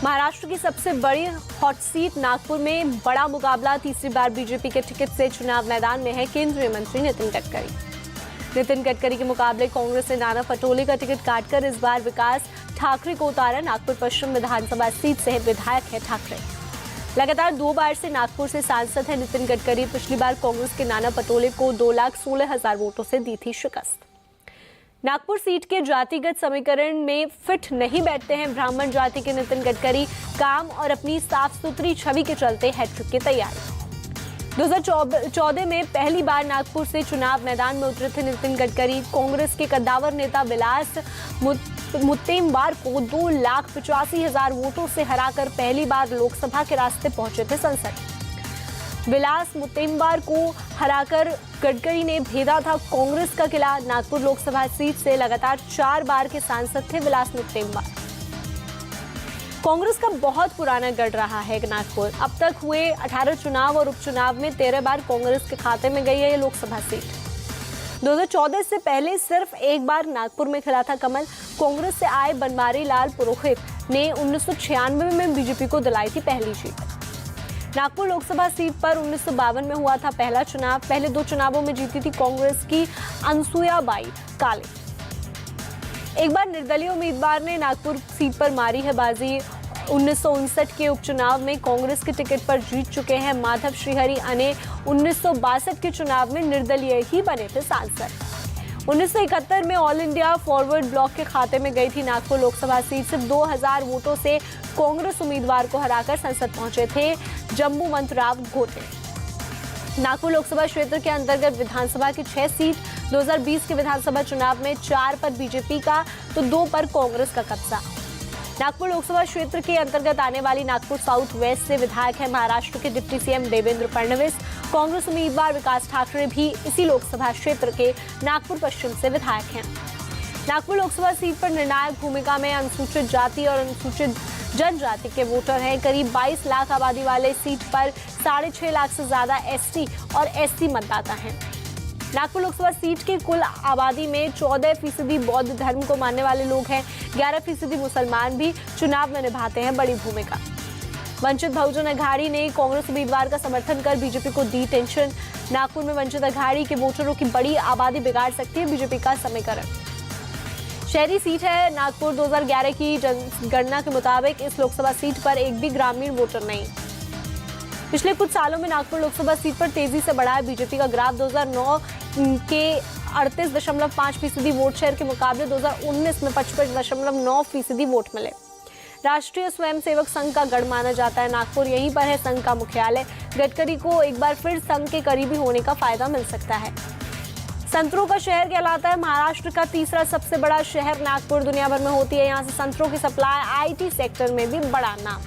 महाराष्ट्र की सबसे बड़ी हॉट सीट नागपुर में बड़ा मुकाबला। तीसरी बार बीजेपी के टिकट से चुनाव मैदान में है केंद्रीय मंत्री नितिन गडकरी। नितिन गडकरी के मुकाबले कांग्रेस ने नाना पटोले का टिकट काटकर इस बार विकास ठाकरे को उतारा। नागपुर पश्चिम विधानसभा सीट से विधायक है ठाकरे। लगातार 2 बार से नागपुर से सांसद है नितिन गडकरी। पिछली बार कांग्रेस के नाना पटोले को 2,16,000 वोटों से दी थी शिकस्त। नागपुर सीट के जातिगत समीकरण में फिट नहीं बैठते हैं ब्राह्मण जाति के नितिन गडकरी। काम और अपनी साफ सुथरी छवि के चलते हैट्रिक की तैयारी। 2014 में पहली बार नागपुर से चुनाव मैदान में उतरे थे नितिन गडकरी। कांग्रेस के कद्दावर नेता विलास मुत्तेमवार को 2,85,000 वोटों से हराकर पहली बार लोकसभा के रास्ते पहुंचे थे संसद। विलास मुत्तेमवार को हराकर गडकरी ने भेदा था कांग्रेस का किला। नागपुर लोकसभा सीट से लगातार 4 बार के सांसद थे विलास मुत्तेमवार। कांग्रेस का बहुत पुराना गढ़ रहा है नागपुर। अब तक हुए 18 चुनाव और उपचुनाव में 13 बार कांग्रेस के खाते में गई है ये लोकसभा सीट। 2014 से पहले सिर्फ एक बार नागपुर में खिला था कमल। कांग्रेस से आए बनवारी लाल पुरोहित ने 1996 में बीजेपी को दिलाई थी पहली जीत। नागपुर लोकसभा सीट पर 1952 में हुआ था पहला चुनाव। पहले 2 चुनावों में जीती थी कांग्रेस की अनसुयाबाई काले। एक बार निर्दलीय उम्मीदवार ने नागपुर सीट पर मारी है बाजी। 1959 के उपचुनाव में कांग्रेस के टिकट पर जीत चुके हैं माधव श्रीहरि अने। 1962 के चुनाव में निर्दलीय ही बने थे सांसद। 1971 में ऑल इंडिया फॉरवर्ड ब्लॉक के खाते में गई थी नागपुर लोकसभा सीट। सिर्फ 2000 वोटों से कांग्रेस उम्मीदवार को हराकर संसद पहुंचे थे जम्बूवंतराव घोटे। नागपुर लोकसभा क्षेत्र के अंतर्गत विधानसभा की 6 सीट। 2020 के विधानसभा चुनाव में 4 पर बीजेपी का तो 2 पर कांग्रेस का कब्जा। नागपुर लोकसभा क्षेत्र के अंतर्गत आने वाली नागपुर साउथ वेस्ट से विधायक है महाराष्ट्र के डिप्टी सीएम देवेंद्र फडणवीस। कांग्रेस उम्मीदवार विकास ठाकरे भी इसी लोकसभा क्षेत्र के नागपुर पश्चिम से विधायक हैं। नागपुर लोकसभा सीट पर निर्णायक भूमिका में अनुसूचित जाति और अनुसूचित जनजाति के वोटर हैं। करीब 22 लाख आबादी वाले सीट पर 6.5 लाख से ज्यादा एसटी और एससी मतदाता हैं। नागपुर लोकसभा सीट की कुल आबादी में 14% बौद्ध धर्म को मानने वाले लोग हैं। 11% मुसलमान भी चुनाव में निभाते हैं बड़ी भूमिका। वंचित बहुजन अघाड़ी ने कांग्रेस उम्मीदवार का समर्थन कर बीजेपी को दी टेंशन। नागपुर में वंचित अघाड़ी के वोटरों की बड़ी आबादी बिगाड़ सकती है बीजेपी का समीकरण। शहरी सीट है नागपुर। 2011 की जनगणना के मुताबिक इस लोकसभा सीट पर एक भी ग्रामीण वोटर नहीं। पिछले कुछ सालों में नागपुर लोकसभा सीट पर तेजी से बढ़ा है बीजेपी का ग्राफ। 2009 के 38.5% वोट शेयर के मुकाबले 2019 में 55.9% वोट मिले। राष्ट्रीय स्वयंसेवक संघ का गढ़ माना जाता है नागपुर। यहीं पर है संघ का मुख्यालय। गडकरी को एक बार फिर संघ के करीबी होने का फायदा मिल सकता है। संतरों का शहर कहलाता है महाराष्ट्र का तीसरा सबसे बड़ा शहर नागपुर। दुनिया भर में होती है यहाँ से संतरों की सप्लाई। आईटी सेक्टर में भी बड़ा नाम।